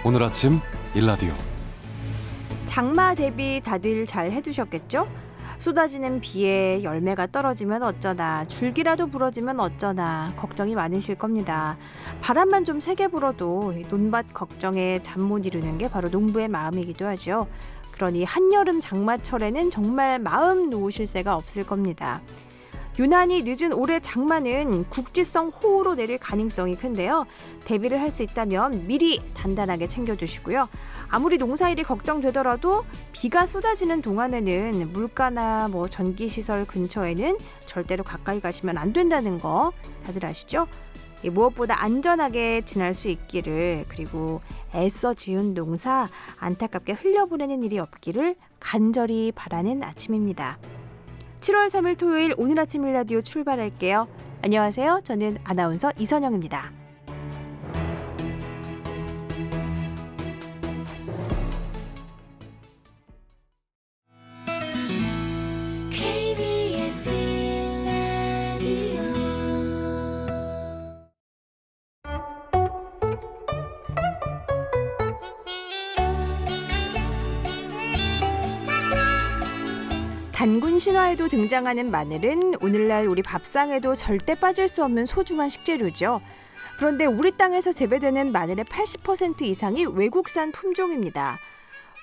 오늘 아침 일라디오. 장마 대비 다들 잘 해두셨겠죠? 쏟아지는 비에 열매가 떨어지면 어쩌나, 줄기라도 부러지면 어쩌나 걱정이 많으실 겁니다. 바람만 좀 세게 불어도 논밭 걱정에 잠 못 이루는 게 바로 농부의 마음이기도 하죠. 그러니 한여름 장마철에는 정말 마음 놓으실 새가 없을 겁니다. 유난히 늦은 올해 장마는 국지성 호우로 내릴 가능성이 큰데요. 대비를 할 수 있다면 미리 단단하게 챙겨주시고요. 아무리 농사일이 걱정되더라도 비가 쏟아지는 동안에는 물가나 전기시설 근처에는 절대로 가까이 가시면 안 된다는 거 다들 아시죠? 무엇보다 안전하게 지날 수 있기를, 그리고 애써 지은 농사 안타깝게 흘려보내는 일이 없기를 간절히 바라는 아침입니다. 7월 3일 토요일 오늘 아침 일라디오 출발할게요. 안녕하세요. 저는 아나운서 이선영입니다. KBS 라디오 단군 신화에도 등장하는 마늘은 오늘날 우리 밥상에도 절대 빠질 수 없는 소중한 식재료죠. 그런데 우리 땅에서 재배되는 마늘의 80% 이상이 외국산 품종입니다.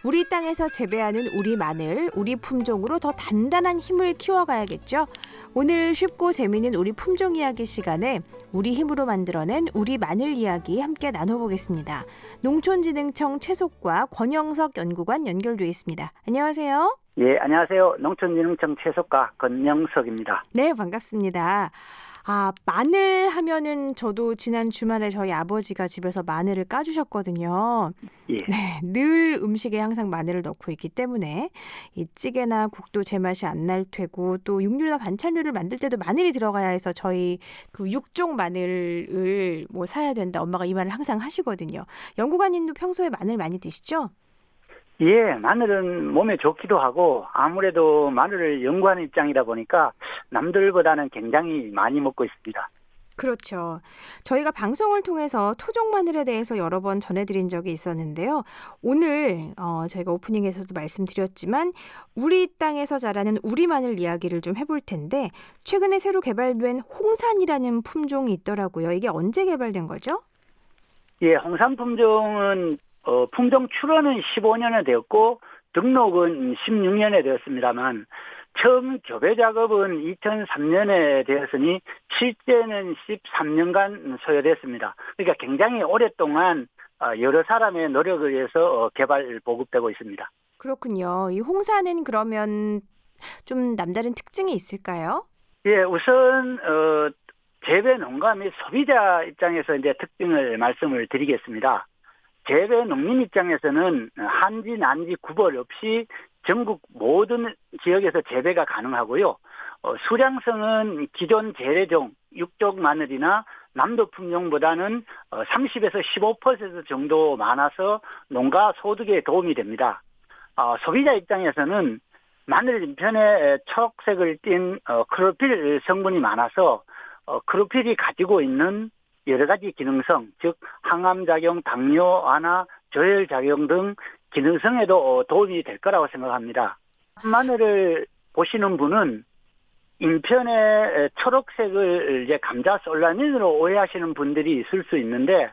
우리 땅에서 재배하는 우리 마늘, 우리 품종으로 더 단단한 힘을 키워가야겠죠. 오늘 쉽고 재미있는 우리 품종 이야기 시간에 우리 힘으로 만들어낸 우리 마늘 이야기 함께 나눠보겠습니다. 농촌진흥청 채속과 권영석 연구관 연결돼 있습니다. 안녕하세요. 예, 안녕하세요. 농촌진흥청 채속과 권영석입니다. 네, 반갑습니다. 마늘 하면은 저도 지난 주말에 저희 아버지가 집에서 마늘을 까주셨거든요. 예. 네, 늘 음식에 항상 마늘을 넣고 있기 때문에 이 찌개나 국도 제맛이 안 날 테고, 또 육류나 반찬류를 만들 때도 마늘이 들어가야 해서 저희 그 육종 마늘을 사야 된다. 엄마가 이 말을 항상 하시거든요. 연구관님도 평소에 마늘 많이 드시죠? 예, 마늘은 몸에 좋기도 하고, 아무래도 마늘을 연구하는 입장이다 보니까 남들보다는 굉장히 많이 먹고 있습니다. 그렇죠. 저희가 방송을 통해서 토종 마늘에 대해서 여러 번 전해드린 적이 있었는데요. 오늘 저희가 오프닝에서도 말씀드렸지만 우리 땅에서 자라는 우리 마늘 이야기를 좀 해볼 텐데, 최근에 새로 개발된 홍산이라는 품종이 있더라고요. 이게 언제 개발된 거죠? 예, 홍산 품종은 품종 출원은 15년에 되었고 등록은 16년에 되었습니다만, 처음 교배 작업은 2003년에 되었으니 실제는 13년간 소요됐습니다. 그러니까 굉장히 오랫동안 여러 사람의 노력을 위해서 개발 보급되고 있습니다. 그렇군요. 이 홍산은 그러면 좀 남다른 특징이 있을까요? 예, 우선 재배 농가 및 소비자 입장에서 이제 특징을 말씀을 드리겠습니다. 재배 농민 입장에서는 한지 난지 구별 없이 전국 모든 지역에서 재배가 가능하고요. 수량성은 기존 재래종 육종 마늘이나 남도 품종보다는 30에서 15% 정도 많아서 농가 소득에 도움이 됩니다. 소비자 입장에서는 마늘 잎편에 초록색을 띤 크로필 성분이 많아서 크로필이 가지고 있는 여러 가지 기능성, 즉 항암작용, 당뇨 완화, 저혈작용 등 기능성에도 도움이 될 거라고 생각합니다. 마늘을 보시는 분은 잎편의 초록색을 이제 감자솔라닌으로 오해하시는 분들이 있을 수 있는데,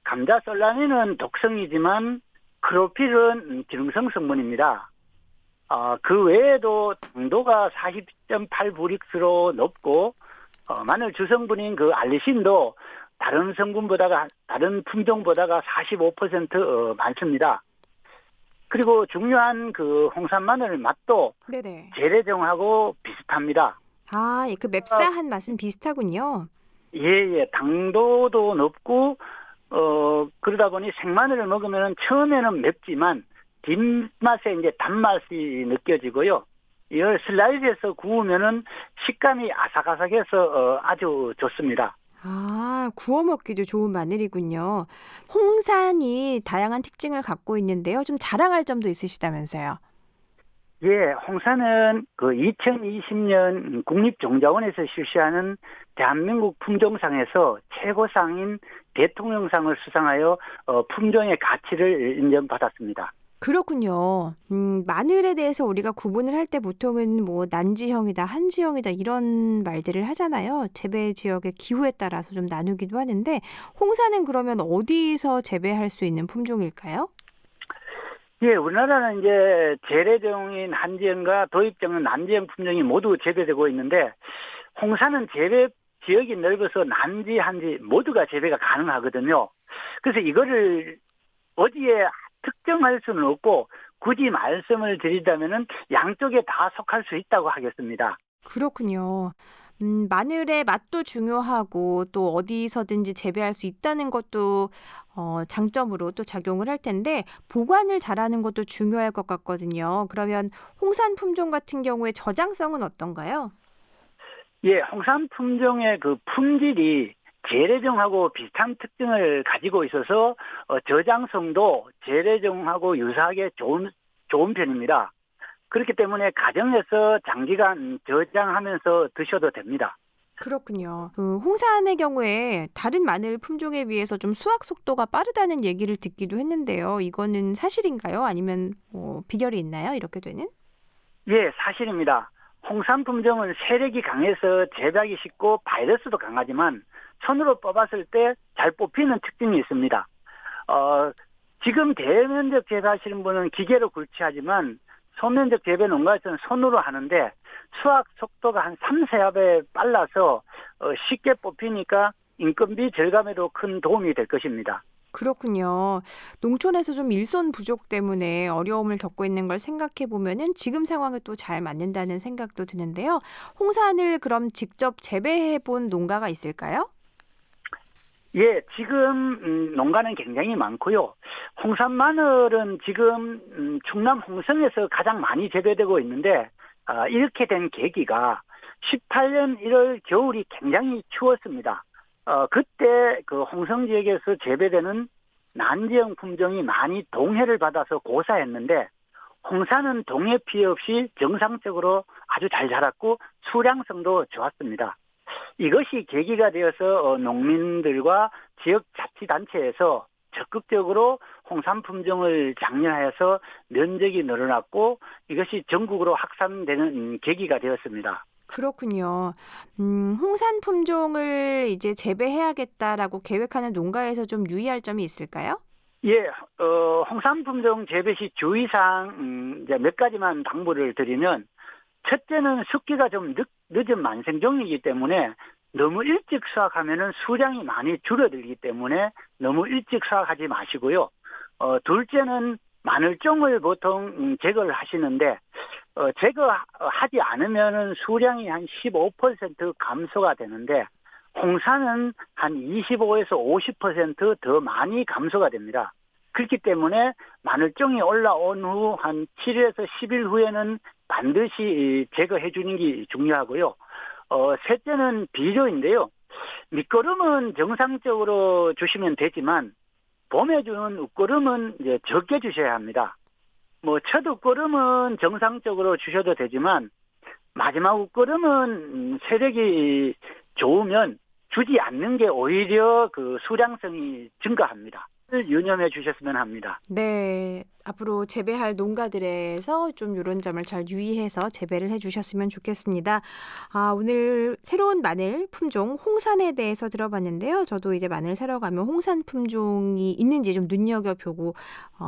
감자솔라닌은 독성이지만 크로필은 기능성 성분입니다. 그 외에도 당도가 40.8브릭스로 높고, 마늘 주성분인 그 알리신도 다른 다른 품종보다가 45% 많습니다. 그리고 중요한 그 홍산 마늘 맛도 네네. 재래종하고 비슷합니다. 그 맵싸한 맛은 비슷하군요. 예, 당도도 높고, 그러다 보니 생마늘을 먹으면 처음에는 맵지만 뒷맛에 이제 단맛이 느껴지고요. 이걸 슬라이드해서 구우면은 식감이 아삭아삭해서 아주 좋습니다. 구워 먹기도 좋은 마늘이군요. 홍산이 다양한 특징을 갖고 있는데요. 좀 자랑할 점도 있으시다면서요. 예, 홍사는 그 2020년 국립종자원에서 실시하는 대한민국 품종상에서 최고상인 대통령상을 수상하여 품종의 가치를 인정받았습니다. 그렇군요. 마늘에 대해서 우리가 구분을 할 때 보통은 뭐 난지형이다, 한지형이다 이런 말들을 하잖아요. 재배 지역의 기후에 따라서 좀 나누기도 하는데 홍사는 그러면 어디서 재배할 수 있는 품종일까요? 예, 우리나라는 이제 재래종인 한지형과 도입종은 난지형 품종이 모두 재배되고 있는데 홍사는 재배 지역이 넓어서 난지, 한지 모두가 재배가 가능하거든요. 그래서 이거를 어디에 특정할 수는 없고 굳이 말씀을 드리자면은 양쪽에 다 속할 수 있다고 하겠습니다. 그렇군요. 마늘의 맛도 중요하고 또 어디서든지 재배할 수 있다는 것도 장점으로 또 작용을 할 텐데 보관을 잘하는 것도 중요할 것 같거든요. 그러면 홍산 품종 같은 경우에 저장성은 어떤가요? 예, 홍삼 품종의 그 품질이 재래종하고 비슷한 특징을 가지고 있어서 저장성도 재래종하고 유사하게 좋은 편입니다. 그렇기 때문에 가정에서 장기간 저장하면서 드셔도 됩니다. 그렇군요. 홍산의 경우에 다른 마늘 품종에 비해서 좀 수확 속도가 빠르다는 얘기를 듣기도 했는데요. 이거는 사실인가요? 아니면 뭐 비결이 있나요? 이렇게 되는? 예, 사실입니다. 홍삼 품종은 세력이 강해서 재배하기 쉽고 바이러스도 강하지만 손으로 뽑았을 때 잘 뽑히는 특징이 있습니다. 지금 대면적 재배하시는 분은 기계로 굴치하지만 소면적 재배 농가에서는 손으로 하는데 수확 속도가 한 3, 4배 빨라서 쉽게 뽑히니까 인건비 절감에도 큰 도움이 될 것입니다. 그렇군요. 농촌에서 좀 일손 부족 때문에 어려움을 겪고 있는 걸 생각해 보면은 지금 상황에 또 잘 맞는다는 생각도 드는데요. 홍산을 그럼 직접 재배해 본 농가가 있을까요? 예, 지금 농가는 굉장히 많고요. 홍산 마늘은 지금 충남 홍성에서 가장 많이 재배되고 있는데 이렇게 된 계기가 18년 1월 겨울이 굉장히 추웠습니다. 그때 그 홍성 지역에서 재배되는 난지형 품종이 많이 동해를 받아서 고사했는데 홍산은 동해 피해 없이 정상적으로 아주 잘 자랐고 수량성도 좋았습니다. 이것이 계기가 되어서 농민들과 지역자치단체에서 적극적으로 홍삼 품종을 장려해서 면적이 늘어났고 이것이 전국으로 확산되는 계기가 되었습니다. 그렇군요. 홍산 품종을 이제 재배해야겠다라고 계획하는 농가에서 좀 유의할 점이 있을까요? 예, 홍삼 품종 재배 시 주의사항 이제 몇 가지만 당부를 드리면 첫째는 습기가 좀 늦은 만생종이기 때문에 너무 일찍 수확하면은 수량이 많이 줄어들기 때문에 너무 일찍 수확하지 마시고요. 둘째는 마늘종을 보통 제거를 하시는데 제거하지 않으면은 수량이 한 15% 감소가 되는데 홍사는 한 25에서 50% 더 많이 감소가 됩니다. 그렇기 때문에 마늘종이 올라온 후 한 7일에서 10일 후에는 반드시 제거해 주는 게 중요하고요. 셋째는 비료인데요. 밑거름은 정상적으로 주시면 되지만 봄에 주는 웃거름은 이제 적게 주셔야 합니다. 뭐 첫 웃거름은 정상적으로 주셔도 되지만 마지막 웃거름은 세력이 좋으면 주지 않는 게 오히려 그 수량성이 증가합니다. 유념해 주셨으면 합니다. 네. 앞으로 재배할 농가들에서 좀 이런 점을 잘 유의해서 재배를 해주셨으면 좋겠습니다. 오늘 새로운 마늘 품종 홍산에 대해서 들어봤는데요. 저도 이제 마늘 사러 가면 홍산 품종이 있는지 좀 눈여겨보고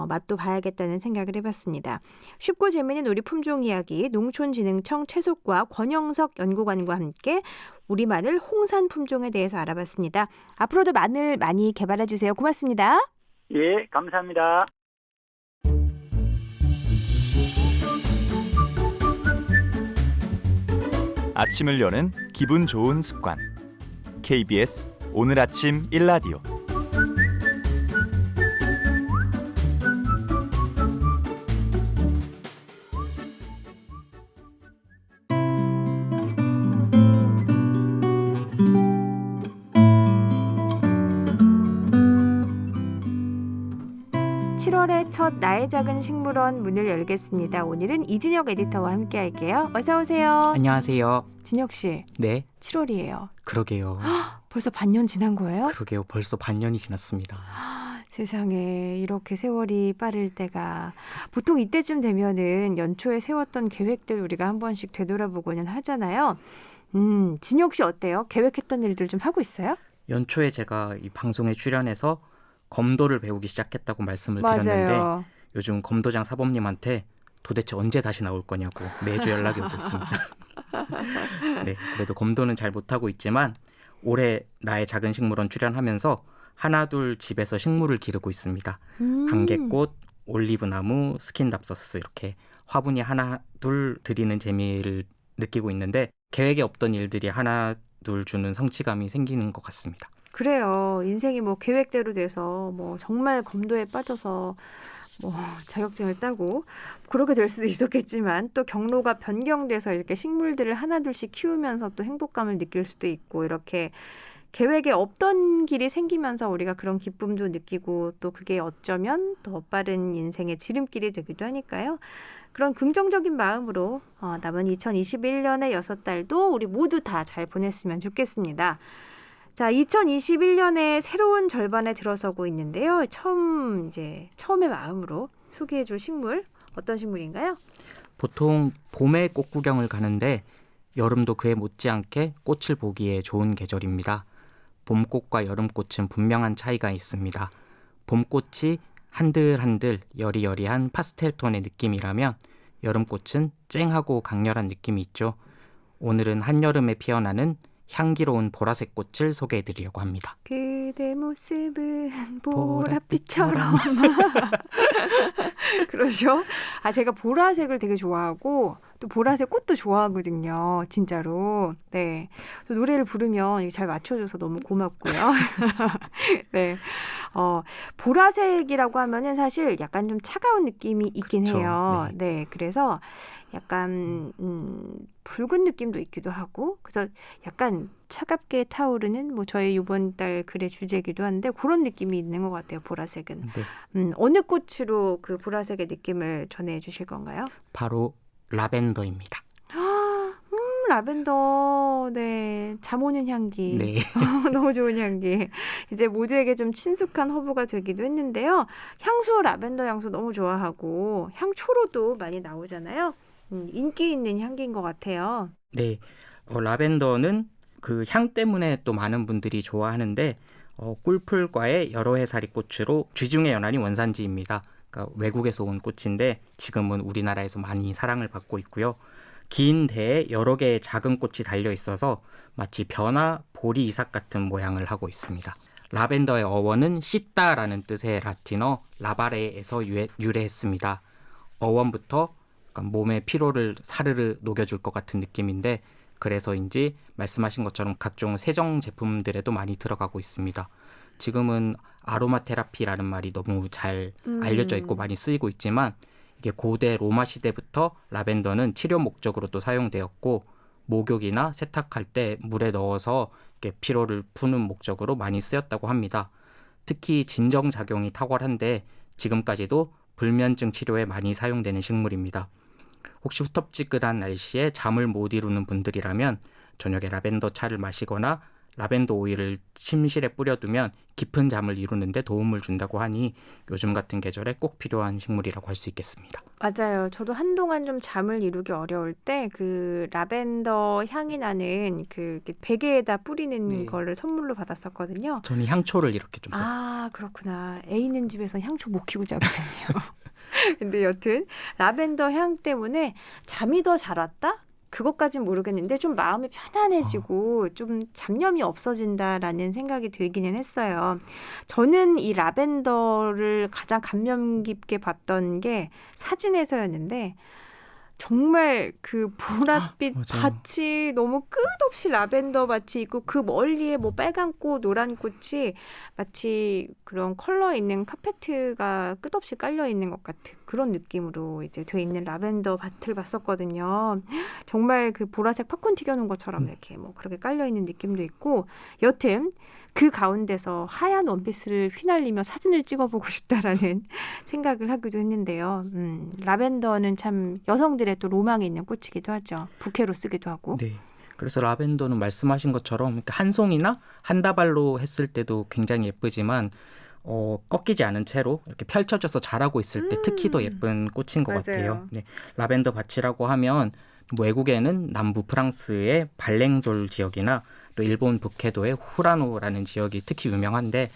맛도 봐야겠다는 생각을 해봤습니다. 쉽고 재미있는 우리 품종 이야기 농촌진흥청 채소과 권영석 연구관과 함께 우리 마늘 홍산 품종에 대해서 알아봤습니다. 앞으로도 마늘 많이 개발해 주세요. 고맙습니다. 예, 감사합니다. 아침을 여는 기분 좋은 습관. KBS 오늘 아침 1라디오. 올해 첫 나의 작은 식물원 문을 열겠습니다. 오늘은 이진혁 에디터와 함께 할게요. 어서 오세요. 안녕하세요. 진혁 씨, 네, 7월이에요. 그러게요. 벌써 반년 지난 거예요? 그러게요. 벌써 반년이 지났습니다. 세상에 이렇게 세월이 빠를 때가 보통 이때쯤 되면은 연초에 세웠던 계획들 우리가 한 번씩 되돌아보고는 하잖아요. 진혁 씨 어때요? 계획했던 일들 좀 하고 있어요? 연초에 제가 이 방송에 출연해서 검도를 배우기 시작했다고 말씀을 드렸는데 맞아요. 요즘 검도장 사범님한테 도대체 언제 다시 나올 거냐고 매주 연락이 오고 있습니다. 네, 그래도 검도는 잘 못하고 있지만 올해 나의 작은 식물원 출연하면서 하나둘 집에서 식물을 기르고 있습니다. 안개꽃, 올리브나무, 스킨답서스 이렇게 화분이 하나둘 들이는 재미를 느끼고 있는데 계획에 없던 일들이 하나둘 주는 성취감이 생기는 것 같습니다. 그래요. 인생이 뭐 계획대로 돼서 뭐 정말 검도에 빠져서 뭐 자격증을 따고 그렇게 될 수도 있었겠지만 또 경로가 변경돼서 이렇게 식물들을 하나둘씩 키우면서 또 행복감을 느낄 수도 있고 이렇게 계획에 없던 길이 생기면서 우리가 그런 기쁨도 느끼고 또 그게 어쩌면 더 빠른 인생의 지름길이 되기도 하니까요. 그런 긍정적인 마음으로 남은 2021년의 6달도 우리 모두 다 잘 보냈으면 좋겠습니다. 자, 2021년의 새로운 절반에 들어서고 있는데요. 처음의 마음으로 소개해 줄 식물 어떤 식물인가요? 보통 봄에 꽃 구경을 가는데 여름도 그에 못지않게 꽃을 보기에 좋은 계절입니다. 봄꽃과 여름꽃은 분명한 차이가 있습니다. 봄꽃이 한들한들 여리여리한 파스텔 톤의 느낌이라면 여름꽃은 쨍하고 강렬한 느낌이 있죠. 오늘은 한여름에 피어나는 향기로운 보라색 꽃을 소개해드리려고 합니다. 그대 모습은 보랏빛처럼. 그러죠? 제가 보라색을 되게 좋아하고 또 보라색 꽃도 좋아하거든요. 진짜로. 네. 또 노래를 부르면 잘 맞춰줘서 너무 고맙고요. 네. 보라색이라고 하면은 사실 약간 좀 차가운 느낌이 있긴 그쵸, 해요. 네. 네. 그래서 약간 붉은 느낌도 있기도 하고 그래서 약간 차갑게 타오르는 뭐 저의 이번 달 글의 주제이기도 한데 그런 느낌이 있는 것 같아요. 보라색은. 네, 어느 꽃으로 그 보라색의 느낌을 전해 주실 건가요? 바로 라벤더입니다. 라벤더. 네. 잠 오는 향기. 네, 너무 좋은 향기. 이제 모두에게 좀 친숙한 허브가 되기도 했는데요. 향수, 라벤더 향수 너무 좋아하고 향초로도 많이 나오잖아요. 인기 있는 향기인 것 같아요. 네. 라벤더는 그 향 때문에 또 많은 분들이 좋아하는데 꿀풀과의 여러 해살이 꽃으로 쥐중의 연안이 원산지입니다. 그러니까 외국에서 온 꽃인데 지금은 우리나라에서 많이 사랑을 받고 있고요. 긴 대에 여러 개의 작은 꽃이 달려 있어서 마치 벼나 보리 이삭 같은 모양을 하고 있습니다. 라벤더의 어원은 씻다라는 뜻의 라틴어 라바레에서 유래했습니다. 어원부터 몸의 피로를 사르르 녹여줄 것 같은 느낌인데 그래서인지 말씀하신 것처럼 각종 세정 제품들에도 많이 들어가고 있습니다. 지금은 아로마 테라피라는 말이 너무 잘 알려져 있고 많이 쓰이고 있지만 이게 고대 로마 시대부터 라벤더는 치료 목적으로도 사용되었고 목욕이나 세탁할 때 물에 넣어서 이렇게 피로를 푸는 목적으로 많이 쓰였다고 합니다. 특히 진정작용이 탁월한데 지금까지도 불면증 치료에 많이 사용되는 식물입니다. 혹시 후텁지근한 날씨에 잠을 못 이루는 분들이라면 저녁에 라벤더 차를 마시거나 라벤더 오일을 침실에 뿌려두면 깊은 잠을 이루는 데 도움을 준다고 하니 요즘 같은 계절에 꼭 필요한 식물이라고 할 수 있겠습니다. 맞아요. 저도 한동안 좀 잠을 이루기 어려울 때 그 라벤더 향이 나는 그 베개에다 뿌리는 네. 거를 선물로 받았었거든요. 저는 향초를 이렇게 좀 썼어요. 그렇구나. 애 있는 집에서 향초 못 키우고 자거든요. 근데 여튼 라벤더 향 때문에 잠이 더 잘 왔다? 그것까진 모르겠는데 좀 마음이 편안해지고 좀 잡념이 없어진다라는 생각이 들기는 했어요. 저는 이 라벤더를 가장 감명 깊게 봤던 게 사진에서였는데 정말 그 보랏빛 맞아요. 밭이 너무 끝없이 라벤더 밭이 있고 그 멀리에 뭐 빨간 꽃, 노란 꽃이 마치 그런 컬러 있는 카페트가 끝없이 깔려 있는 것 같은 그런 느낌으로 이제 돼 있는 라벤더 밭을 봤었거든요. 정말 그 보라색 팝콘 튀겨놓은 것처럼 이렇게 뭐 그렇게 깔려 있는 느낌도 있고 여튼 그 가운데서 하얀 원피스를 휘날리며 사진을 찍어보고 싶다라는 생각을 하기도 했는데요. 라벤더는 참 여성들의 또 로망이 있는 꽃이기도 하죠. 부케로 쓰기도 하고. 네. 그래서 라벤더는 말씀하신 것처럼 한 송이나 한 다발로 했을 때도 굉장히 예쁘지만 꺾이지 않은 채로 이렇게 펼쳐져서 자라고 있을 때 특히 더 예쁜 꽃인 것 맞아요. 같아요. 네. 라벤더 밭이라고 하면 외국에는 남부 프랑스의 발랭졸 지역이나 또 일본 북해도의 후라노라는 지역이 특히 유명한데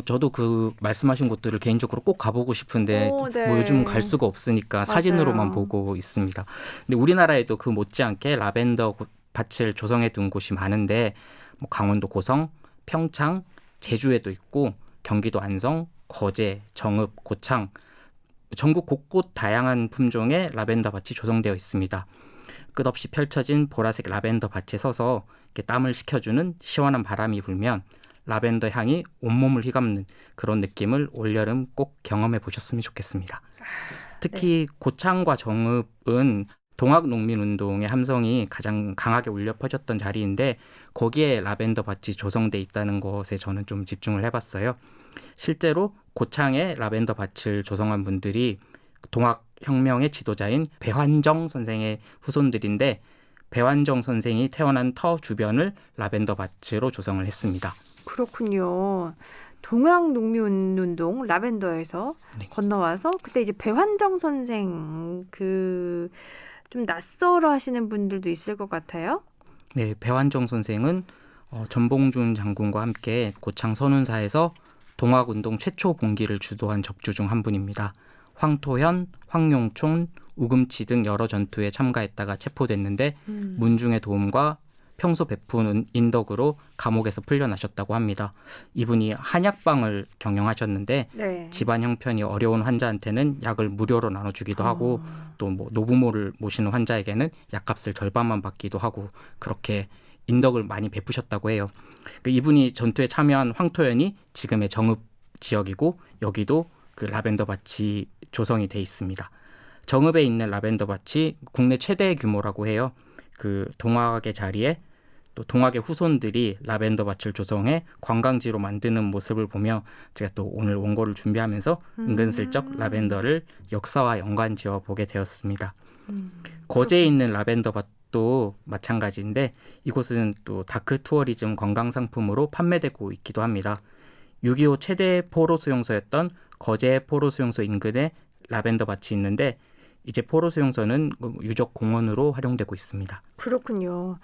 저도 그 말씀하신 곳들을 개인적으로 꼭 가보고 싶은데 네. 뭐 요즘 갈 수가 없으니까 사진으로만 보고 있습니다. 근데 우리나라에도 그 못지않게 라벤더 밭을 조성해 둔 곳이 많은데 뭐 강원도 고성, 평창, 제주에도 있고 경기도 안성, 거제, 정읍, 고창 전국 곳곳 다양한 품종의 라벤더 밭이 조성되어 있습니다. 끝없이 펼쳐진 보라색 라벤더 밭에 서서 이렇게 땀을 식혀주는 시원한 바람이 불면 라벤더 향이 온몸을 휘감는 그런 느낌을 올여름 꼭 경험해 보셨으면 좋겠습니다. 특히 고창과 정읍은 동학농민운동의 함성이 가장 강하게 울려 퍼졌던 자리인데 거기에 라벤더 밭이 조성돼 있다는 것에 저는 좀 집중을 해봤어요. 실제로 고창에 라벤더 밭을 조성한 분들이 동학혁명의 지도자인 배환정 선생의 후손들인데 배환정 선생이 태어난 터 주변을 라벤더 밭으로 조성을 했습니다. 그렇군요. 동학농민운동 라벤더에서 네. 건너와서 그때 이제 배환정 선생 좀 낯설어 하시는 분들도 있을 것 같아요. 네, 배환정 선생은 전봉준 장군과 함께 고창 선운사에서 동학운동 최초 봉기를 주도한 적주 중 한 분입니다. 황토현, 황용촌, 우금치 등 여러 전투에 참가했다가 체포됐는데 문중의 도움과 평소 베푼 인덕으로 감옥에서 풀려나셨다고 합니다. 이분이 한약방을 경영하셨는데 네. 집안 형편이 어려운 환자한테는 약을 무료로 나눠주기도 하고 또 뭐 노부모를 모시는 환자에게는 약값을 절반만 받기도 하고 그렇게 인덕을 많이 베푸셨다고 해요. 이분이 전투에 참여한 황토현이 지금의 정읍 지역이고 여기도 그 라벤더 밭이 조성이 돼 있습니다. 정읍에 있는 라벤더 밭이 국내 최대 규모라고 해요. 그 동학의 자리에 또 동학의 후손들이 라벤더 밭을 조성해 관광지로 만드는 모습을 보며 제가 또 오늘 원고를 준비하면서 은근슬쩍 라벤더를 역사와 연관지어 보게 되었습니다. 거제에 있는 라벤더 밭도 마찬가지인데 이곳은 또 다크 투어리즘 관광 상품으로 판매되고 있기도 합니다. 6.25 최대 포로 수용소였던 거제 포로 수용소 인근에 라벤더 밭이 있는데 이제 포로 수용소는 유적 공원으로 활용되고 있습니다. 그렇군요.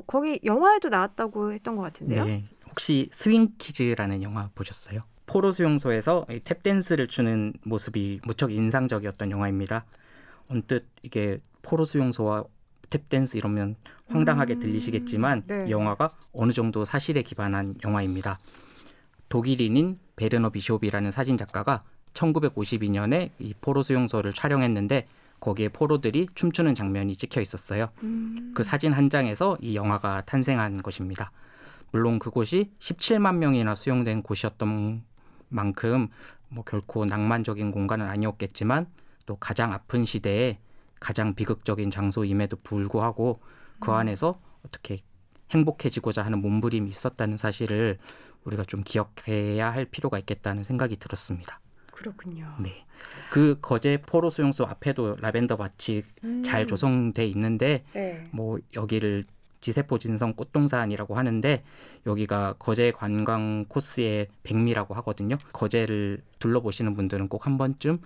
거기 영화에도 나왔다고 했던 것 같은데요. 네, 혹시 스윙키즈라는 영화 보셨어요? 포로 수용소에서 탭댄스를 추는 모습이 무척 인상적이었던 영화입니다. 언뜻 이게 포로 수용소와 탭댄스 이러면 황당하게 들리시겠지만 네. 이 영화가 어느 정도 사실에 기반한 영화입니다. 독일인인 베르너 비숍이라는 사진작가가 1952년에 이 포로 수용소를 촬영했는데 거기에 포로들이 춤추는 장면이 찍혀 있었어요. 그 사진 한 장에서 이 영화가 탄생한 것입니다. 물론 그곳이 17만 명이나 수용된 곳이었던 만큼 뭐 결코 낭만적인 공간은 아니었겠지만 또 가장 아픈 시대에 가장 비극적인 장소임에도 불구하고 그 안에서 어떻게 행복해지고자 하는 몸부림이 있었다는 사실을 우리가 좀 기억해야 할 필요가 있겠다는 생각이 들었습니다. 그렇군요. 네, 그 거제 포로 수용소 앞에도 라벤더 밭이 잘 조성돼 있는데 네. 뭐 여기를 지세포 진성 꽃동산이라고 하는데 여기가 거제 관광 코스의 백미라고 하거든요. 거제를 둘러보시는 분들은 꼭 한 번쯤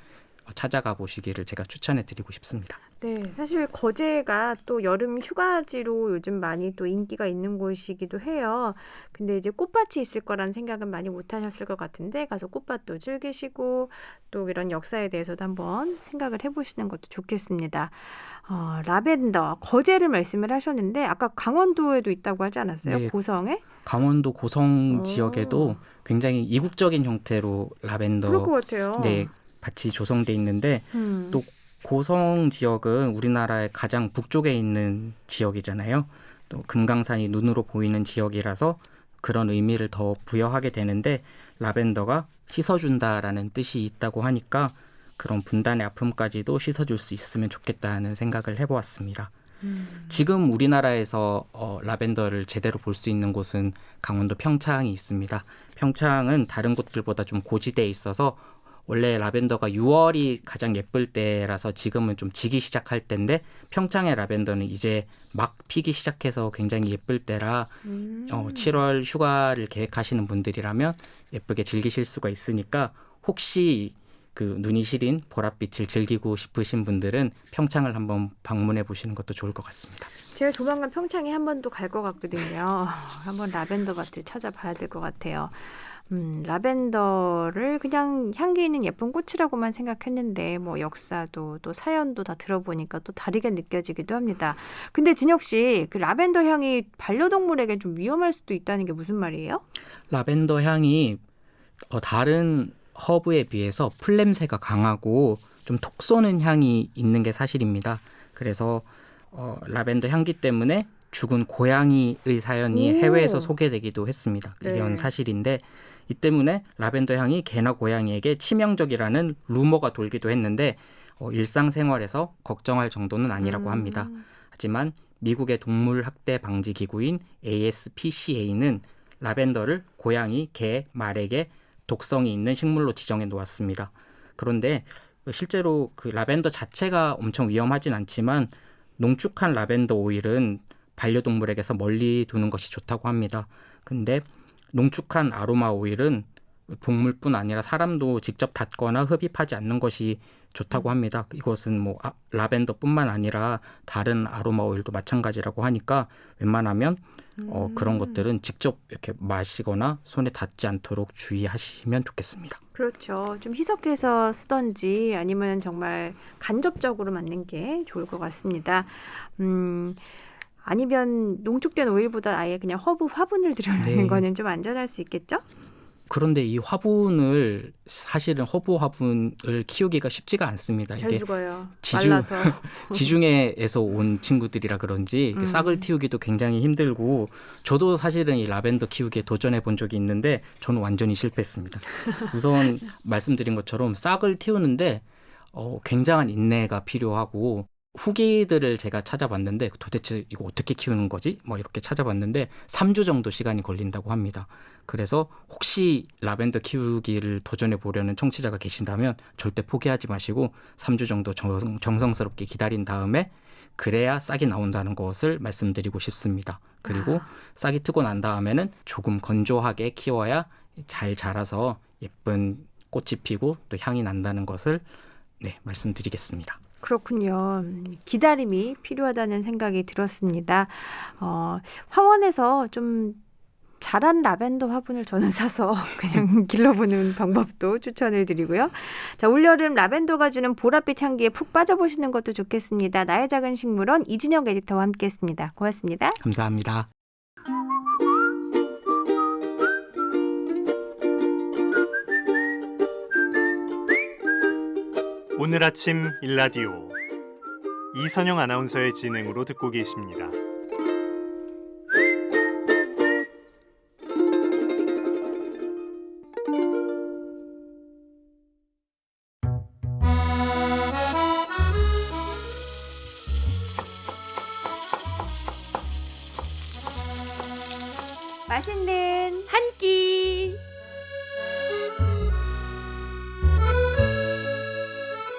찾아가 보시기를 제가 추천해 드리고 싶습니다. 네, 사실 거제가 또 여름 휴가지로 요즘 많이 또 인기가 있는 곳이기도 해요. 근데 이제 꽃밭이 있을 거란 생각은 많이 못 하셨을 것 같은데 가서 꽃밭도 즐기시고 또 이런 역사에 대해서도 한번 생각을 해보시는 것도 좋겠습니다. 라벤더, 거제를 말씀을 하셨는데 아까 강원도에도 있다고 하지 않았어요? 네. 고성에? 강원도 고성 오. 지역에도 굉장히 이국적인 형태로 라벤더 그럴 것 같아요. 네, 밭이 조성돼 있는데 음. 또 고성 지역은 우리나라의 가장 북쪽에 있는 지역이잖아요. 또 금강산이 눈으로 보이는 지역이라서 그런 의미를 더 부여하게 되는데 라벤더가 씻어준다라는 뜻이 있다고 하니까 그런 분단의 아픔까지도 씻어줄 수 있으면 좋겠다는 생각을 해보았습니다. 지금 우리나라에서 라벤더를 제대로 볼 수 있는 곳은 강원도 평창이 있습니다. 평창은 다른 곳들보다 좀 고지대에 있어서 원래 라벤더가 6월이 가장 예쁠 때라서 지금은 좀 지기 시작할 때인데 평창의 라벤더는 이제 막 피기 시작해서 굉장히 예쁠 때라 7월 휴가를 계획하시는 분들이라면 예쁘게 즐기실 수가 있으니까 혹시 그 눈이 시린 보랏빛을 즐기고 싶으신 분들은 평창을 한번 방문해 보시는 것도 좋을 것 같습니다. 제가 조만간 평창에 한 번 또 갈 것 같거든요. 한번 라벤더 밭을 찾아봐야 될 것 같아요. 라벤더를 그냥 향기 있는 예쁜 꽃이라고만 생각했는데 뭐 역사도 또 사연도 다 들어보니까 또 다르게 느껴지기도 합니다. 근데 진혁 씨, 그 라벤더 향이 반려동물에게 좀 위험할 수도 있다는 게 무슨 말이에요? 라벤더 향이 다른 허브에 비해서 풀냄새가 강하고 좀 톡 쏘는 향이 있는 게 사실입니다. 그래서 라벤더 향기 때문에 죽은 고양이의 사연이 해외에서 소개되기도 했습니다. 이건 네. 사실인데 이 때문에 라벤더 향이 개나 고양이에게 치명적이라는 루머가 돌기도 했는데 일상생활에서 걱정할 정도는 아니라고 합니다. 하지만 미국의 동물 학대 방지 기구인 ASPCA는 라벤더를 고양이, 개, 말에게 독성이 있는 식물로 지정해 놓았습니다. 그런데 실제로 그 라벤더 자체가 엄청 위험하진 않지만 농축한 라벤더 오일은 반려동물에게서 멀리 두는 것이 좋다고 합니다. 근데 농축한 아로마 오일은 동물뿐 아니라 사람도 직접 닿거나 흡입하지 않는 것이 좋다고 합니다. 이것은 뭐 라벤더뿐만 아니라 다른 아로마 오일도 마찬가지라고 하니까 웬만하면 그런 것들은 직접 이렇게 마시거나 손에 닿지 않도록 주의하시면 좋겠습니다. 그렇죠. 좀 희석해서 쓰던지 아니면 정말 간접적으로 맞는 게 좋을 것 같습니다. 아니면 농축된 오일보다 아예 그냥 허브 화분을 들여놓는 네. 거는 좀 안전할 수 있겠죠? 그런데 이 화분을 사실은 허브 화분을 키우기가 쉽지가 않습니다. 잘 이게 죽어요. 지중- 말라서. 지중해에서 온 친구들이라 그런지 싹을 틔우기도 굉장히 힘들고 저도 사실은 이 라벤더 키우기에 도전해 본 적이 있는데 저는 완전히 실패했습니다. 우선 말씀드린 것처럼 싹을 틔우는데 굉장한 인내가 필요하고 후기들을 제가 찾아봤는데 도대체 이거 어떻게 키우는 거지? 뭐 이렇게 찾아봤는데 3주 정도 시간이 걸린다고 합니다. 그래서 혹시 라벤더 키우기를 도전해 보려는 청취자가 계신다면 절대 포기하지 마시고 3주 정도 정성스럽게 기다린 다음에 그래야 싹이 나온다는 것을 말씀드리고 싶습니다. 그리고 싹이 트고 난 다음에는 조금 건조하게 키워야 잘 자라서 예쁜 꽃이 피고 또 향이 난다는 것을 말씀드리겠습니다. 그렇군요. 기다림이 필요하다는 생각이 들었습니다. 화원에서 좀 자란 라벤더 화분을 저는 사서 그냥 길러보는 방법도 추천을 드리고요. 자, 올여름 라벤더가 주는 보랏빛 향기에 푹 빠져보시는 것도 좋겠습니다. 나의 작은 식물원 이준혁 에디터와 함께했습니다. 고맙습니다. 감사합니다. 오늘 아침 일라디오 이선영 아나운서의 진행으로 듣고 계십니다. 맛있는 한 끼.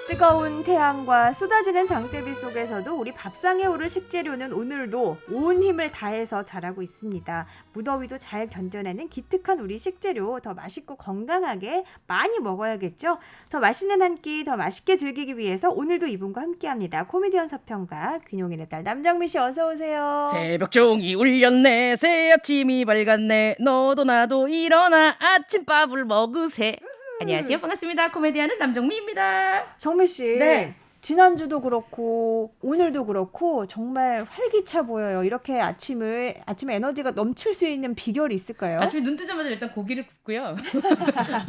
뜨거운 태양과 쏟아지는 장대비 속에서도 우리 밥상에 오를 식재료는 오늘도 온 힘을 다해서 자라고 있습니다. 무더위도 잘 견뎌내는 기특한 우리 식재료 더 맛있고 건강하게 많이 먹어야겠죠? 더 맛있는 한 끼 더 맛있게 즐기기 위해서 오늘도 이분과 함께합니다. 코미디언 서평가 근용인의 딸 남정미 씨 어서 오세요. 새벽종이 울렸네 새 아침이 밝았네 너도 나도 일어나 아침밥을 먹으세. 안녕하세요. 반갑습니다. 코미디언은 남정미입니다. 정미 씨. 네. 지난주도 그렇고 오늘도 그렇고 정말 활기차 보여요. 이렇게 아침에 에너지가 넘칠 수 있는 비결이 있을까요? 아침에 눈 뜨자마자 일단 고기를 굽고요.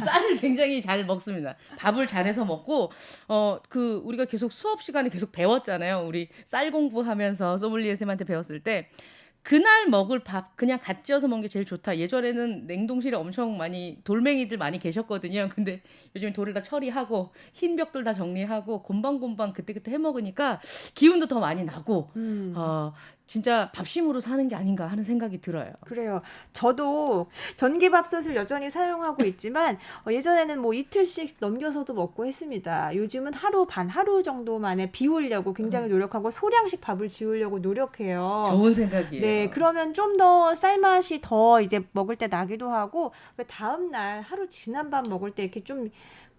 쌀을 굉장히 잘 먹습니다. 밥을 잘해서 먹고 우리가 계속 수업 시간에 계속 배웠잖아요. 우리 쌀 공부하면서 소믈리에 쌤한테 배웠을 때 그날 먹을 밥 그냥 갓 지어서 먹는 게 제일 좋다. 예전에는 냉동실에 엄청 많이 돌멩이들 많이 계셨거든요. 근데 요즘 돌을 다 처리하고 흰 벽돌 다 정리하고 곰방곰방 그때그때 해 먹으니까 기운도 더 많이 나고 진짜 밥심으로 사는 게 아닌가 하는 생각이 들어요. 그래요. 저도 전기밥솥을 여전히 사용하고 있지만 예전에는 뭐 이틀씩 넘겨서도 먹고 했습니다. 요즘은 하루 반, 하루 정도 만에 비우려고 굉장히 노력하고 소량씩 밥을 지으려고 노력해요. 좋은 생각이에요. 네, 그러면 좀 더 쌀맛이 더 이제 먹을 때 나기도 하고 왜 다음 날 하루 지난 밥 먹을 때 이렇게 좀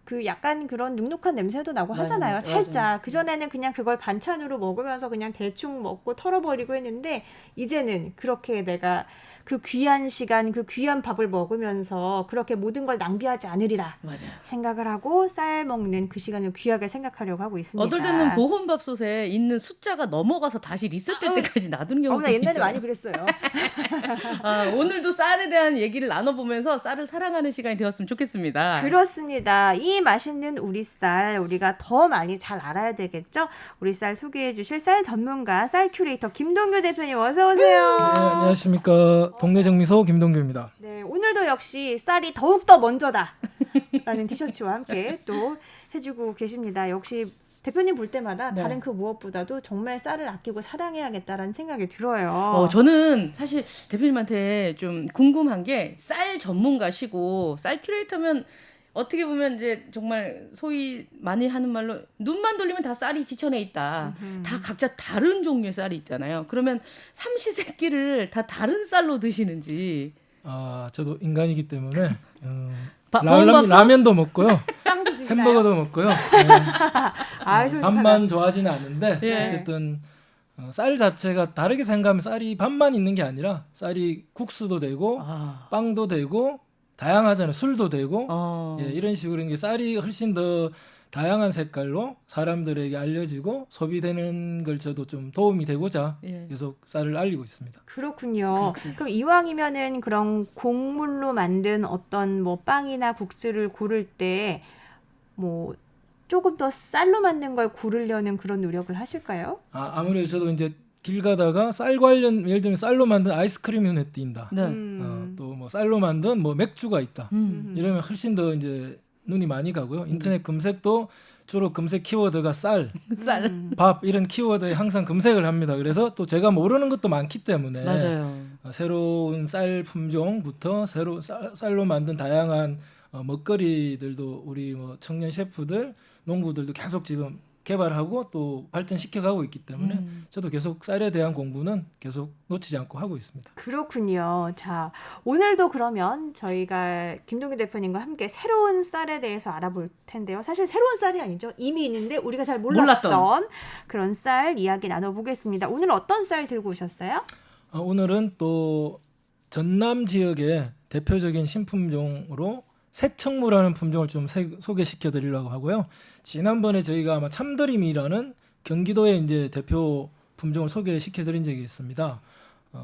그 약간 그런 눅눅한 냄새도 나고 맞아요. 하잖아요. 살짝. 맞아요. 그전에는 그냥 그걸 반찬으로 먹으면서 그냥 대충 먹고 털어버리고 했는데 이제는 그렇게 내가 그 귀한 시간, 그 귀한 밥을 먹으면서 그렇게 모든 걸 낭비하지 않으리라 맞아요. 생각을 하고 쌀 먹는 그 시간을 귀하게 생각하려고 하고 있습니다. 어떨 때는 보온밥솥에 있는 숫자가 넘어가서 다시 리셋될 때까지 놔두는 경우도 나 옛날에 있잖아요. 많이 그랬어요. 오늘도 쌀에 대한 얘기를 나눠보면서 쌀을 사랑하는 시간이 되었으면 좋겠습니다. 그렇습니다. 이 맛있는 우리 쌀 우리가 더 많이 잘 알아야 되겠죠? 우리 쌀 소개해 주실 쌀 전문가 쌀 큐레이터 김동규 대표님 어서 오세요. 네, 안녕하십니까. 동네 정미소 김동규입니다. 네, 오늘도 역시 쌀이 더욱더 먼저다 라는 티셔츠와 함께 또 해주고 계십니다. 역시 대표님 볼 때마다 네. 다른 그 무엇보다도 정말 쌀을 아끼고 사랑해야겠다라는 생각이 들어요. 저는 사실 대표님한테 좀 궁금한 게 쌀 전문가시고 쌀 큐레이터면 어떻게 보면 이제 정말 소위 많이 하는 말로 눈만 돌리면 다 쌀이 지천에 있다. 다 각자 다른 종류의 쌀이 있잖아요. 그러면 삼시세끼를 다 다른 쌀로 드시는지. 저도 인간이기 때문에 보온밥솥? 라면도 먹고요. 빵도 드시나요? 햄버거도 먹고요. 솔직하다. 밥만 좋아하지는 않은데 예. 어쨌든 쌀 자체가 다르게 생각하면 쌀이 밥만 있는 게 아니라 쌀이 국수도 되고 빵도 되고 다양하잖아요. 술도 되고 예, 이런 식으로 이제 쌀이 훨씬 더 다양한 색깔로 사람들에게 알려지고 소비되는 걸 저도 좀 도움이 되고자 계속 쌀을 알리고 있습니다. 그렇군요. 그럼 이왕이면은 그런 곡물로 만든 어떤 뭐 빵이나 국수를 고를 때 뭐 조금 더 쌀로 만든 걸 고르려는 그런 노력을 하실까요? 아무래도 저도 이제 길 가다가 쌀 관련 예를 들면 쌀로 만든 아이스크림이 눈에 띈다. 네. 또 뭐 쌀로 만든 뭐 맥주가 있다. 이러면 훨씬 더 이제 눈이 많이 가고요. 인터넷 검색도 주로 검색 키워드가 쌀, 밥 이런 키워드에 항상 검색을 합니다. 그래서 또 제가 모르는 것도 많기 때문에 맞아요. 새로운 쌀 품종부터 쌀로 만든 다양한 먹거리들도 우리 뭐 청년 셰프들, 농부들도 계속 지금 개발하고 또 발전시켜가고 있기 때문에 저도 계속 쌀에 대한 공부는 계속 놓치지 않고 하고 있습니다. 그렇군요. 자, 오늘도 그러면 저희가 김동규 대표님과 함께 새로운 쌀에 대해서 알아볼 텐데요. 사실 새로운 쌀이 아니죠. 이미 있는데 우리가 잘 몰랐던 그런 쌀 이야기 나눠보겠습니다. 오늘 어떤 쌀 들고 오셨어요? 오늘은 또 전남 지역의 대표적인 신품종으로 새청무라는 품종을 좀 소개시켜 드리려고 하고요. 지난번에 저희가 아마 참드림이라는 경기도의 이제 대표 품종을 소개시켜 드린 적이 있습니다.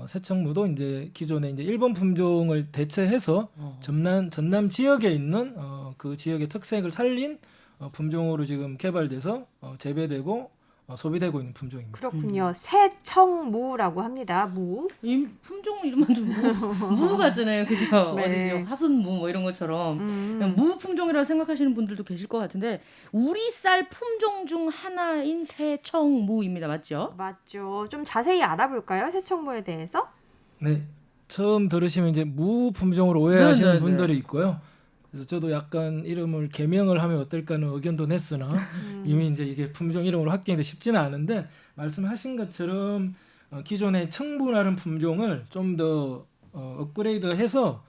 새청무도 이제 기존에 이제 일본 품종을 대체해서 전남 지역에 있는 그 지역의 특색을 살린 품종으로 지금 개발돼서 재배되고 소비되고 있는 품종입니다. 그렇군요. 새청무라고 합니다. 무. 이 품종 이름만 좀 무 같잖아요, 그죠? 네. 어디죠? 화순무 뭐 이런 것처럼 그냥 무 품종이라고 생각하시는 분들도 계실 것 같은데 우리 쌀 품종 중 하나인 새청무입니다, 맞죠? 맞죠. 좀 자세히 알아볼까요? 새청무에 대해서? 네, 처음 들으시면 이제 무 품종으로 오해하시는 네. 분들이 있고요. 그래서 저도 약간 이름을 개명을 하면 어떨까는 의견도 냈으나 이미 이제 이게 품종 이름으로 확정이 쉽지는 않은데 말씀하신 것처럼 기존의 청무라는 품종을 좀 더 업그레이드해서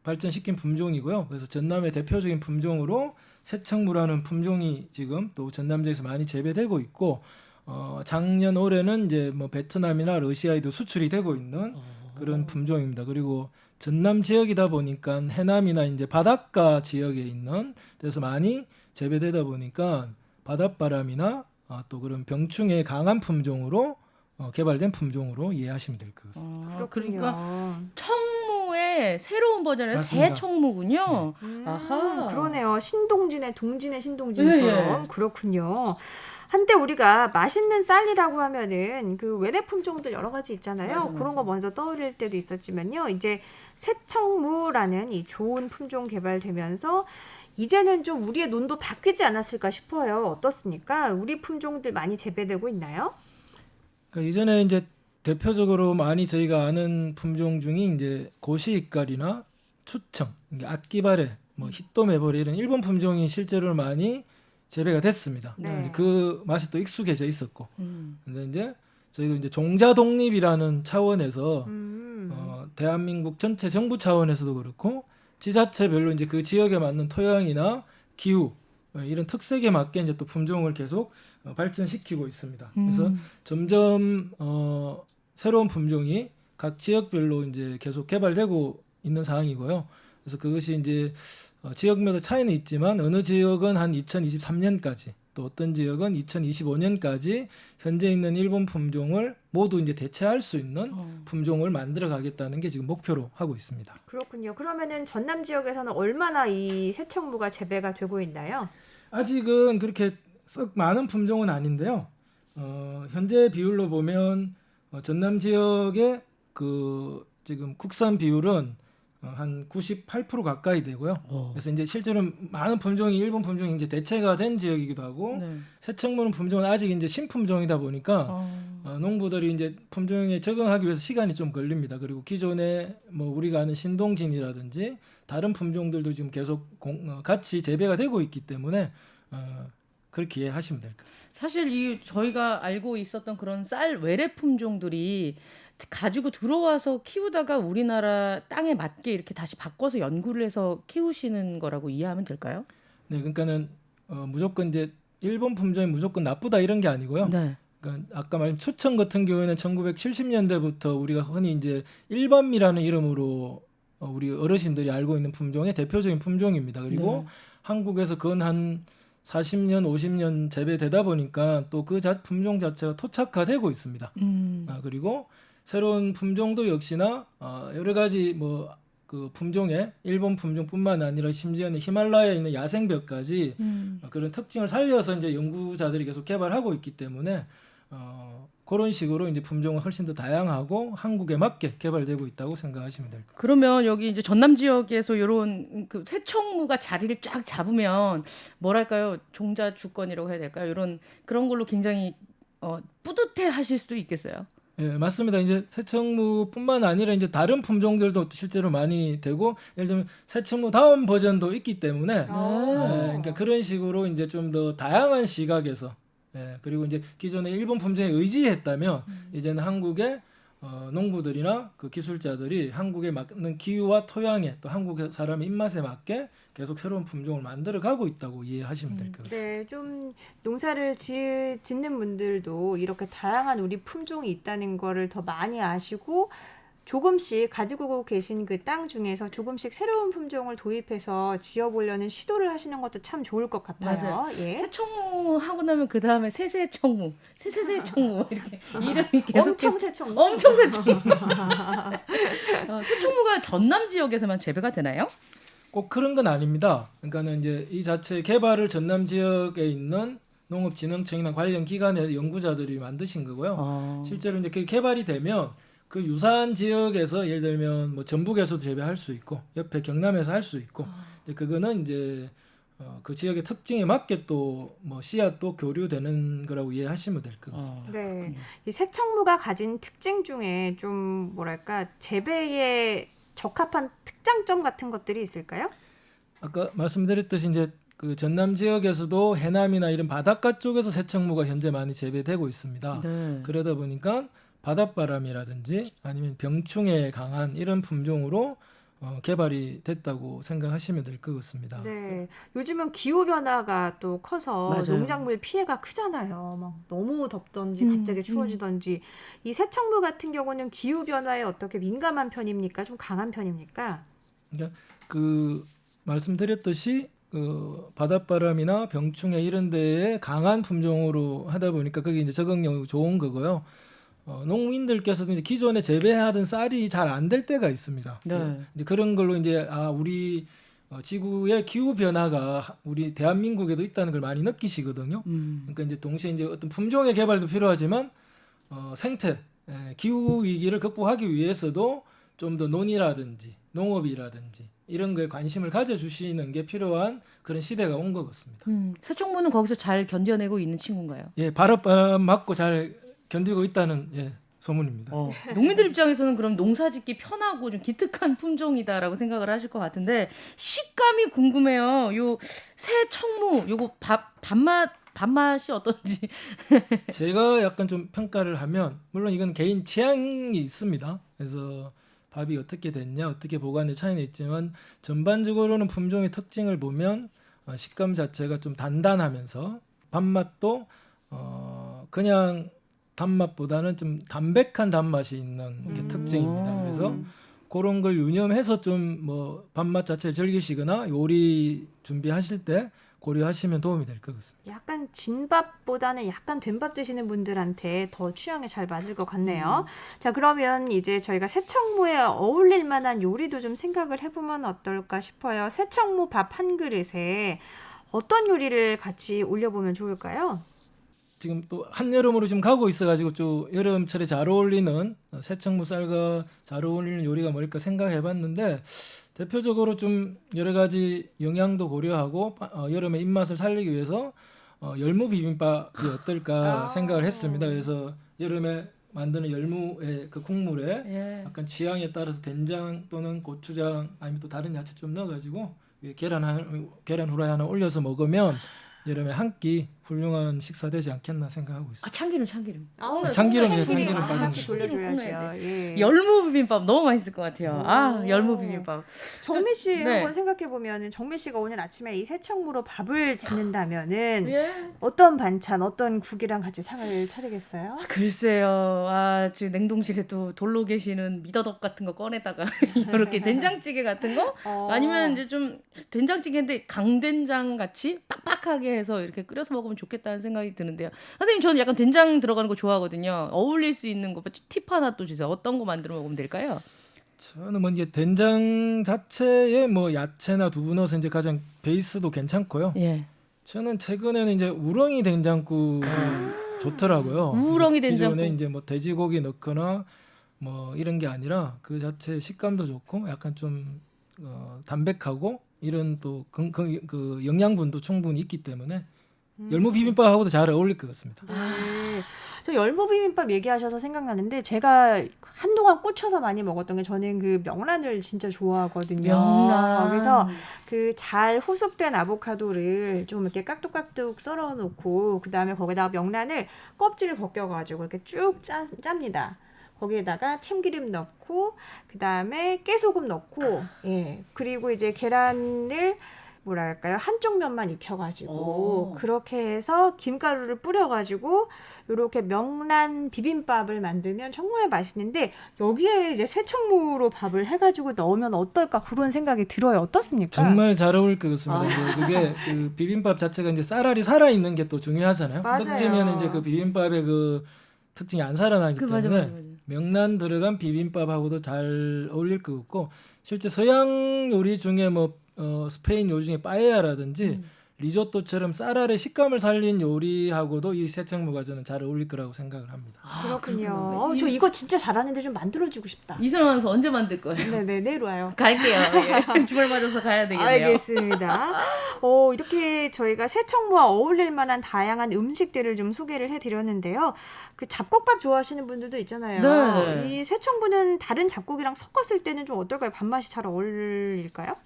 발전시킨 품종이고요. 그래서 전남의 대표적인 품종으로 새청무라는 품종이 지금 또 전남 지역에서 많이 재배되고 있고 작년 올해는 이제 뭐 베트남이나 러시아에도 수출이 되고 있는 그런 품종입니다. 그리고 전남 지역이다 보니까 해남이나 이제 바닷가 지역에 있는 데서 많이 재배되다 보니까 바닷바람이나 또 그런 병충해에 강한 품종으로 개발된 품종으로 이해하시면 될 것 같습니다. 그러니까 청무의 새로운 버전의 맞습니다. 새청무군요. 아하. 그러네요. 신동진의 신동진처럼. 예, 예. 그렇군요. 한때 우리가 맛있는 쌀이라고 하면은 그 외래 품종들 여러 가지 있잖아요. 맞아, 맞아. 그런 거 먼저 떠올릴 때도 있었지만요. 이제 새청무라는 이 좋은 품종 개발되면서 이제는 좀 우리의 눈도 바뀌지 않았을까 싶어요. 어떻습니까? 우리 품종들 많이 재배되고 있나요? 그러니까 이전에 이제 대표적으로 많이 저희가 아는 품종 중에 이제 고시익갈이나 추청, 악기바레, 뭐 히토메보리 이런 일본 품종이 실제로 많이 재배가 됐습니다. 네. 이제 그 맛이 또 익숙해져 있었고, 근데 이제 저희도 이제 종자 독립이라는 차원에서 대한민국 전체 정부 차원에서도 그렇고 지자체별로 이제 그 지역에 맞는 토양이나 기후 이런 특색에 맞게 이제 또 품종을 계속 발전시키고 있습니다. 그래서 점점 새로운 품종이 각 지역별로 이제 계속 개발되고 있는 상황이고요. 그래서 그것이 이제 지역마다 차이는 있지만 어느 지역은 한 2023년까지 또 어떤 지역은 2025년까지 현재 있는 일본 품종을 모두 이제 대체할 수 있는 품종을 만들어 가겠다는 게 지금 목표로 하고 있습니다. 그렇군요. 그러면은 전남 지역에서는 얼마나 이 새청무가 재배가 되고 있나요? 아직은 그렇게 썩 많은 품종은 아닌데요. 현재 비율로 보면 전남 지역의 그 지금 국산 비율은 한 98% 가까이 되고요. 그래서 이제 실제로 많은 품종이 일본 품종이 이제 대체가 된 지역이기도 하고 네. 새청무는 품종은 아직 이제 신품종이다 보니까 농부들이 이제 품종에 적응하기 위해서 시간이 좀 걸립니다. 그리고 기존에 뭐 우리가 아는 신동진이라든지 다른 품종들도 지금 계속 같이 재배가 되고 있기 때문에 그렇게 이해하시면 될 것 같습니다. 사실 이 저희가 알고 있었던 그런 쌀 외래 품종들이 가지고 들어와서 키우다가 우리나라 땅에 맞게 이렇게 다시 바꿔서 연구를 해서 키우시는 거라고 이해하면 될까요? 네, 그러니까는 무조건 이제 일본 품종이 무조건 나쁘다 이런 게 아니고요. 네. 그러니까 아까 말한 추청 같은 경우에는 1970년대부터 우리가 흔히 이제 일반미라는 이름으로 우리 어르신들이 알고 있는 품종의 대표적인 품종입니다. 그리고 네. 한국에서 건 한 40년, 50년 재배되다 보니까 또 그 품종 자체가 토착화되고 있습니다. 그리고 새로운 품종도 역시나 여러 가지 뭐 그 품종의 일본 품종뿐만 아니라 심지어는 히말라야에 있는 야생벽까지 그런 특징을 살려서 이제 연구자들이 계속 개발하고 있기 때문에 그런 식으로 이제 품종은 훨씬 더 다양하고 한국에 맞게 개발되고 있다고 생각하시면 될 것 같습니다. 그러면 여기 이제 전남 지역에서 이런 그 새청무가 자리를 쫙 잡으면 뭐랄까요, 종자 주권이라고 해야 될까요? 이런 그런 걸로 굉장히 뿌듯해 하실 수도 있겠어요. 예, 맞습니다. 이제 새청무뿐만 아니라 이제 다른 품종들도 실제로 많이 되고, 예를 들면 새청무 다음 버전도 있기 때문에, 예, 그러니까 그런 식으로 이제 좀 더 다양한 시각에서, 예, 그리고 이제 기존의 일본 품종에 의지했다면 이제는 한국의 농부들이나 그 기술자들이 한국에 맞는 기후와 토양에 또 한국 사람의 입맛에 맞게 계속 새로운 품종을 만들어 가고 있다고 이해하시면 될 것 같습니다. 네, 좀 농사를 짓는 분들도 이렇게 다양한 우리 품종이 있다는 거를 더 많이 아시고 조금씩 가지고 계신 그 땅 중에서 조금씩 새로운 품종을 도입해서 지어보려는 시도를 하시는 것도 참 좋을 것 같아요. 맞아요. 예. 새청무 하고 나면 그 다음에 새새청무, 새새새청무 이렇게 이름이 계속 엄청 새청무. 엄청 새청무. 새청무가 전남 지역에서만 재배가 되나요? 꼭 그런 건 아닙니다. 그러니까는 이제 이 자체 개발을 전남 지역에 있는 농업진흥청이나 관련 기관의 연구자들이 만드신 거고요. 실제로 이제 그 개발이 되면 그 유사한 지역에서 예를 들면 뭐 전북에서도 재배할 수 있고 옆에 경남에서 할 수 있고 이제 그거는 이제 그 지역의 특징에 맞게 또 뭐 씨앗도 교류되는 거라고 이해하시면 될 것 같습니다. 네, 이 새청무가 가진 특징 중에 좀 뭐랄까 재배에 적합한 특장점 같은 것들이 있을까요? 아까 말씀드렸듯이 이제 그 전남 지역에서도 해남이나 이런 바닷가 쪽에서 새청무가 현재 많이 재배되고 있습니다. 네. 그러다 보니까 바닷바람이라든지 아니면 병충해에 강한 이런 품종으로 개발이 됐다고 생각하시면 될 것 같습니다. 네, 요즘은 기후 변화가 또 커서 맞아요. 농작물 피해가 크잖아요. 막 너무 덥던지 갑자기 추워지던지. 이 새청무 같은 경우는 기후 변화에 어떻게 민감한 편입니까? 좀 강한 편입니까? 그러니까 그 말씀드렸듯이 그 바닷바람이나 병충해 이런 데에 강한 품종으로 하다 보니까 그게 이제 적응력이 좋은 거고요. 농민들께서도 이제 기존에 재배하던 쌀이 잘 안 될 때가 있습니다. 네. 이제 그런 걸로 이제 우리 지구의 기후 변화가 우리 대한민국에도 있다는 걸 많이 느끼시거든요. 그러니까 이제 동시에 이제 어떤 품종의 개발도 필요하지만 생태 기후 위기를 극복하기 위해서도 좀 더 논이라든지 농업이라든지 이런 거에 관심을 가져주시는 게 필요한 그런 시대가 온 것 같습니다. 새총무는 거기서 잘 견뎌내고 있는 친구인가요? 예, 바람 맞고 잘 견디고 있다는 소문입니다. 농민들 입장에서는 그럼 농사짓기 편하고 좀 기특한 품종이다라고 생각을 하실 것 같은데 식감이 궁금해요. 요 새청무 요거 밥맛이 어떤지. 제가 약간 좀 평가를 하면 물론 이건 개인 취향이 있습니다. 그래서 밥이 어떻게 됐냐, 어떻게 보관의 차이는 있지만 전반적으로는 품종의 특징을 보면 식감 자체가 좀 단단하면서 밥맛도 그냥 단맛보다는 좀 담백한 단맛이 있는 게 특징입니다. 그래서 그런 걸 유념해서 좀 뭐 밥맛 자체를 즐기시거나 요리 준비하실 때 고려하시면 도움이 될 것 같습니다. 약간 진밥보다는 약간 된밥 드시는 분들한테 더 취향에 잘 맞을 것 같네요. 자, 그러면 이제 저희가 새청무에 어울릴 만한 요리도 좀 생각을 해보면 어떨까 싶어요. 새청무 밥 한 그릇에 어떤 요리를 같이 올려보면 좋을까요? 지금 또 한여름으로 지금 가고 있어가지고 좀 여름철에 잘 어울리는 새청무 쌀과 잘 어울리는 요리가 뭘까 생각해봤는데 대표적으로 좀 여러 가지 영양도 고려하고 여름의 입맛을 살리기 위해서 열무 비빔밥이 어떨까 생각을 했습니다. 그래서 여름에 만드는 열무의 그 국물에 약간 취향에 따라서 된장 또는 고추장 아니면 또 다른 야채 좀 넣어가지고 위에 계란 후라이 하나 올려서 먹으면 여름에 한 끼 훌륭한 식사 되지 않겠나 생각하고 있습니다. 참기름. 참기름이요. 참기름 한 빠진 바퀴 거. 돌려줘야죠. 예. 열무 비빔밥 너무 맛있을 것 같아요. 열무 비빔밥. 정미 씨 네. 한번 생각해 보면 정미 씨가 오늘 아침에 이 새청무로 밥을 짓는다면은 예. 어떤 반찬, 어떤 국이랑 같이 상을 차리겠어요? 글쎄요. 지금 냉동실에 또 돌로 계시는 미더덕 같은 거 꺼내다가 이렇게 된장찌개 같은 거? 아니면 이제 좀 된장찌개인데 강된장 같이 빡빡하게 해서 이렇게 끓여서 먹으면 좋겠다는 생각이 드는데요. 선생님, 저는 약간 된장 들어가는 거 좋아하거든요. 어울릴 수 있는 거 팁 하나 또 주세요. 어떤 거 만들어 먹으면 될까요? 저는 뭐 이제 된장 자체에 뭐 야채나 두부 넣어서 이제 가장 베이스도 괜찮고요. 예. 저는 최근에는 이제 우렁이 된장국 좋더라고요. 우렁이 된장국. 기존에 이제 뭐 돼지고기 넣거나 뭐 이런 게 아니라 그 자체 식감도 좋고 약간 좀 담백하고 이런 또 그 영양분도 충분히 있기 때문에 열무 비빔밥하고도 잘 어울릴 것 같습니다. 네. 저 열무 비빔밥 얘기하셔서 생각나는데 제가 한동안 꽂혀서 많이 먹었던 게 저는 그 명란을 진짜 좋아하거든요. 명란. 그래서 그 잘 후숙된 아보카도를 좀 이렇게 깍둑깍둑 썰어 놓고 그다음에 거기다가 명란을 껍질을 벗겨가지고 이렇게 쭉 짭니다. 거기에다가 참기름 넣고 그다음에 깨소금 넣고 그리고 이제 계란을 뭐랄까요 한쪽 면만 익혀가지고 그렇게 해서 김가루를 뿌려가지고 이렇게 명란 비빔밥을 만들면 정말 맛있는데 여기에 이제 새청무로 밥을 해가지고 넣으면 어떨까 그런 생각이 들어요. 어떻습니까? 정말 잘 어울릴 것 같습니다. 이제 그게 그 비빔밥 자체가 이제 쌀알이 살아 있는 게 또 중요하잖아요. 맞아요. 떡지면 이제 그 비빔밥의 그 특징이 안 살아나기 때문에 맞아. 명란 들어간 비빔밥하고도 잘 어울릴 것 같고 실제 서양 요리 중에 뭐 스페인 요리 중에 빠에야라든지 리조또처럼 쌀알의 식감을 살린 요리하고도 이 새청무가 저는 잘 어울릴 거라고 생각을 합니다. 그렇군요. 저 이거 진짜 잘하는데 좀 만들어주고 싶다. 이선호 아나운서 언제 만들 거예요? 네네 내일 와요. 갈게요. 예. 주말 맞아서 가야 되겠네요. 알겠습니다. 이렇게 저희가 새청무와 어울릴 만한 다양한 음식들을 좀 소개를 해드렸는데요. 그 잡곡밥 좋아하시는 분들도 있잖아요. 네. 이 새청무는 다른 잡곡이랑 섞었을 때는 좀 어떨까요? 밥맛이 잘 어울릴까요?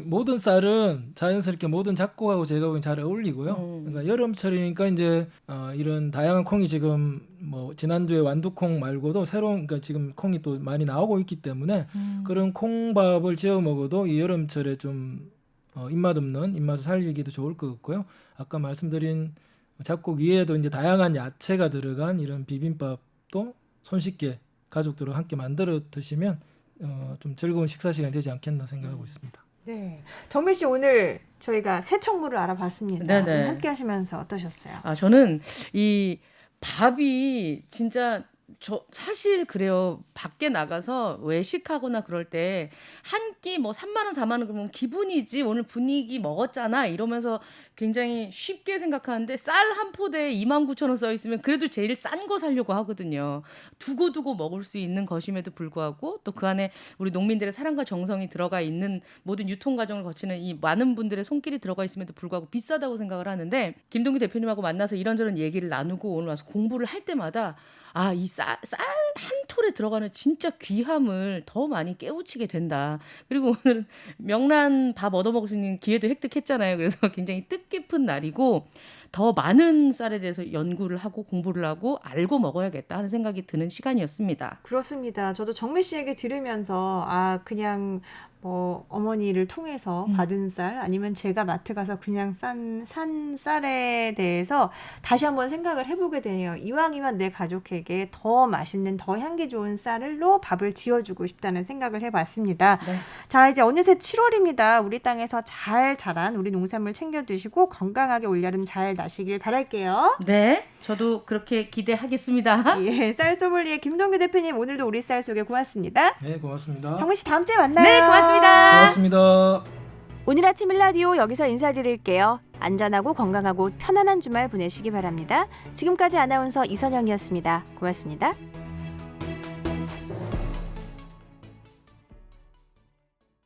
모든 쌀은 자연스럽게 모든 잡곡하고 제가 보기엔 잘 어울리고요. 그러니까 여름철이니까 이제 이런 다양한 콩이 지금 뭐 지난주에 완두콩 말고도 새로운 그러니까 지금 콩이 또 많이 나오고 있기 때문에 그런 콩밥을 지어 먹어도 이 여름철에 좀 입맛 없는 입맛을 살리기도 좋을 것 같고요. 아까 말씀드린 잡곡 위에도 이제 다양한 야채가 들어간 이런 비빔밥도 손쉽게 가족들과 함께 만들어 드시면 좀 즐거운 식사 시간이 되지 않겠나 생각하고 있습니다. 네, 정미 씨 오늘 저희가 새청무를 알아봤습니다. 네네. 함께 하시면서 어떠셨어요? 저는 이 밥이 진짜 저 사실 그래요. 밖에 나가서 외식하거나 그럴 때 한 끼 뭐 3만 원, 4만 원 그러면 기분이지 오늘 분위기 먹었잖아 이러면서 굉장히 쉽게 생각하는데 쌀 한 포대에 29,000원 써 있으면 그래도 제일 싼 거 사려고 하거든요. 두고두고 먹을 수 있는 것임에도 불구하고 또 그 안에 우리 농민들의 사랑과 정성이 들어가 있는 모든 유통 과정을 거치는 이 많은 분들의 손길이 들어가 있음에도 불구하고 비싸다고 생각을 하는데 김동규 대표님하고 만나서 이런저런 얘기를 나누고 오늘 와서 공부를 할 때마다 아, 이 쌀 한 톨에 들어가는 진짜 귀함을 더 많이 깨우치게 된다. 그리고 오늘은 명란 밥 얻어먹을 수 있는 기회도 획득했잖아요. 그래서 굉장히 뜻깊은 날이고 더 많은 쌀에 대해서 연구를 하고 공부를 하고 알고 먹어야겠다 하는 생각이 드는 시간이었습니다. 그렇습니다. 저도 정미 씨에게 들으면서 아 그냥 뭐 어머니를 통해서 받은 쌀 아니면 제가 마트 가서 그냥 산 쌀에 대해서 다시 한번 생각을 해보게 되네요. 이왕이면 내 가족에게 더 맛있는 더 향기 좋은 쌀로 밥을 지어주고 싶다는 생각을 해봤습니다. 네. 자 이제 어느새 7월입니다. 우리 땅에서 잘 자란 우리 농산물 챙겨 드시고 건강하게 올여름 잘 나시길 바랄게요. 네, 저도 그렇게 기대하겠습니다. 예, 쌀 소믈리에 김동규 대표님 오늘도 우리 쌀 소개 고맙습니다. 네, 고맙습니다. 정미 씨 다음 주에 만나요. 네, 고맙습니다. 고맙습니다. 오늘 아침 일라디오 여기서 인사드릴게요. 안전하고 건강하고 편안한 주말 보내시기 바랍니다. 지금까지 아나운서 이선영이었습니다. 고맙습니다.